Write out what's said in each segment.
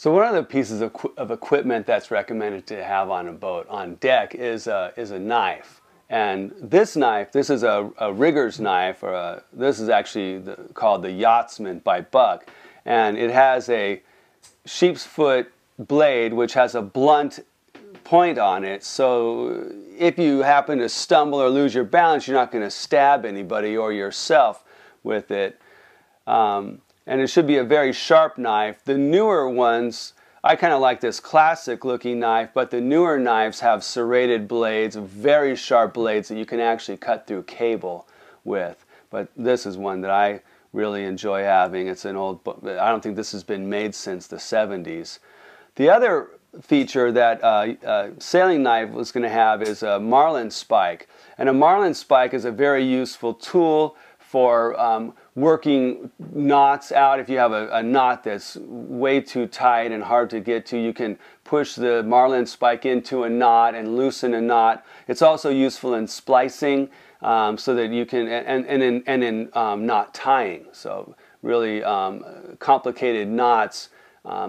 So one of the pieces of equipment that's recommended to have on a boat on deck is a knife. And this knife, this is a rigger's knife, or this is actually called the Yachtsman by Buck. And it has a sheep's foot blade which has a blunt point on it. So if you happen to stumble or lose your balance, you're not going to stab anybody or yourself with it. And it should be a very sharp knife. The newer ones, I kind of like this classic looking knife, but the newer knives have serrated blades, very sharp blades that you can actually cut through cable with. But this is one that I really enjoy having. It's an old, I don't think this has been made since the 70s. The other feature that sailing knife was going to have is a marlin spike. And a marlin spike is a very useful tool for working knots out. If you have a knot that's way too tight and hard to get to, you can push the marlin spike into a knot and loosen a knot. It's also useful in splicing, so that you can, and in knot tying. So really complicated knots,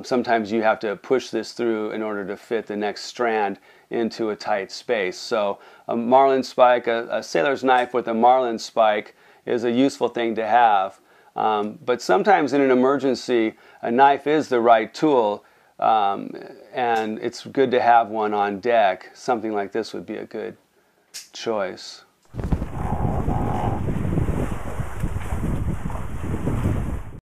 sometimes you have to push this through in order to fit the next strand into a tight space. So a marlin spike, a sailor's knife with a marlin spike, is a useful thing to have. But sometimes in an emergency, a knife is the right tool, and it's good to have one on deck. Something like this would be a good choice.